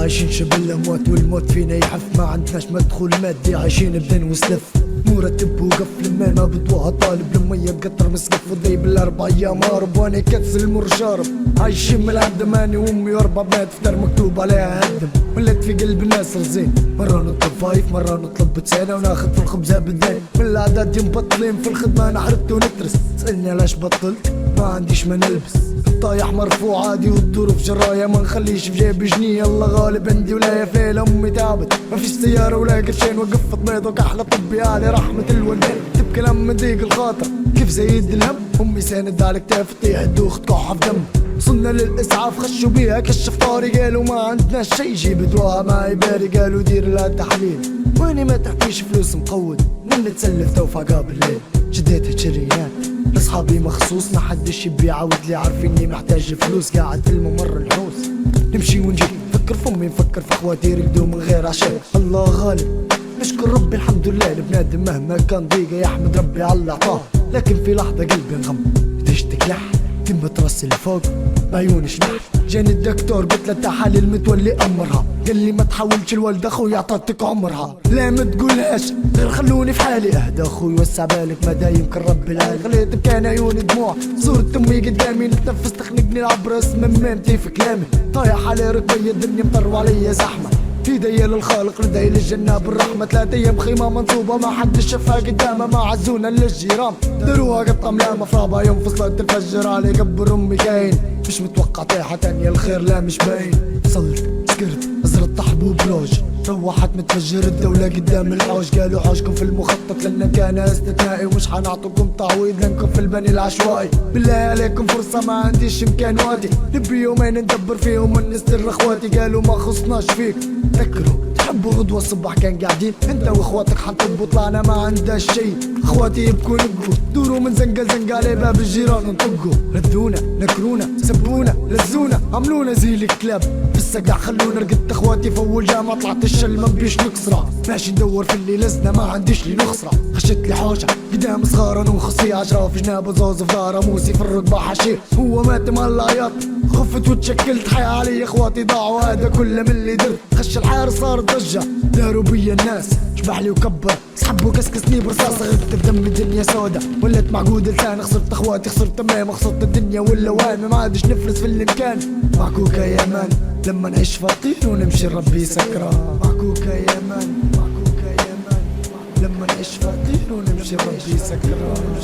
عايشين شبه الاموات والموت فينا يحف، ما عندناش مدخول مادي، عايشين بدين وسلف، مرتب وقفل ما بدوها طالب المية قطر مسقف وضيب الاربع ايام هارب، وانا كسر المر شارب. عايشين من العدم اني وامي واربع بنات فتر مكتوب عليها هدم، ولات في قلب الناس رزين، مرة نطلب فايف مرة نطلب بتسانة وناخد في الخبزة بالدين، من العداد مبطلين في الخدمة نحرت ونترس، تسألني علاش بطلت ما عنديش ما نلبس، طايح مرفوع عادي والظروف جرايا، ما نخليش في جيبي جنيه الله غالب عندي ولاية فيلا امي تعبت، ما فيش سيارة ولا قرشين وقفت بيض وكحلة طبي علي رحمة الوالدين، تبكي لما ضيق الخاطر كيف زايد الهم، امي ساند على كتاف تطيح الدوخ تكح في دم، وصلنا للاسعاف خشوا بيها كشف طاري قالوا ما عندناش شي، جيب دواها معي باري قالوا دير لها تحليل، واني ما تحكيش فلوس مقود من نتسلف توفى قابل الليل، شديت شريات لاصحابي مخصوص ما حدش يبي يعاود لي عارفيني محتاج فلوس، قاعد في الممر الحوس نمشي ونجي نفكر في امي نفكر في خواتي يرقدوا من غير عشاء، الله غالب نشكر ربي الحمد لله، البنادم مهما كان ضيقه يحمد ربي على اللي عطاه، لكن في لحظه قلبي انغم تشتك لح كلمة راسي لفوق بعيوني شنح، جاني الدكتور قلت له تحاليل متولي امرها، قال لي ما تحاولش الوالد اخوي عطاتك عمرها، لا ما تقولهاش غير خلوني في حالي، اهدى اخوي وسع بالك ما دا يمكن ربي العالي، خليت بكان عيوني دموع صورة امي قدامي، نتنفس تخنقني العبر اسم مامتي في كلامي، طايح على ركبي الدنيا مطر عليا زحمة، في ديا للخالق ندعي للجنة بالرحمة، 3 ايام خيمة منصوبة ما حد شافها قدامها، ما عزونا للجيران داروها قطة ملامة، فرابة يوم في صلاة الفجر علي قبر امي كاين، مش متوقع طيحة تانية الخير لا مش باين، وصلت سكرت زرت حبوب لوج روحت متفجر الدولة قدام الحوش، قالوا حوشكم في المخطط لأن كان استثنائي، ومش حنعطوكم تعويض لأنكم في البني العشوائي، بالله عليكم فرصة ما عنديش إمكانياتي، نبي يومين ندبر فيهم ونستر اخواتي، قالوا ما خصناش فيك ذكروا تحبوا غدوة الصبح كان قاعدين انت واخواتك حنطبوا طلعنا ما عندهاش شي، اخواتي يبكوا نبكوا دوروا من زنقة زنقة على باب الجيران نطقوا، ردونا نكرونا سبونا لزونا عملونا زي الكلاب في السقع خلونا، رقدت اخواتي في اول جامعة طلعت الشل ما نبيش نكسرة، ماشي ندور في اللي لزنا ما عنديش لي نخسرة، خشت لي حوشة قدام صغار نوخصي 10 في جناب زوز في دار موسي في الركبة حشير، هو مات مع العياط خفت وتشكلت حياة علي اخواتي ضاعوا هذا كله من اللي درت، خش الحار صار ضجة داروا بيا الناس شبح لي وكبر سحب وكسكسني برصاصة غرقت بدم الدنيا سودا، ولت معقود لسان خسرت اخواتي خسرت تمام خسرت الدنيا ولا وهم ما عادش نفلس في الامكان، معكوكة يا مان لما نعيش فاطين ونمشي ربي سكران، معكوكة يا مان معكوكة يا مان لما نعيش فاطين ونمشي ربي سكران.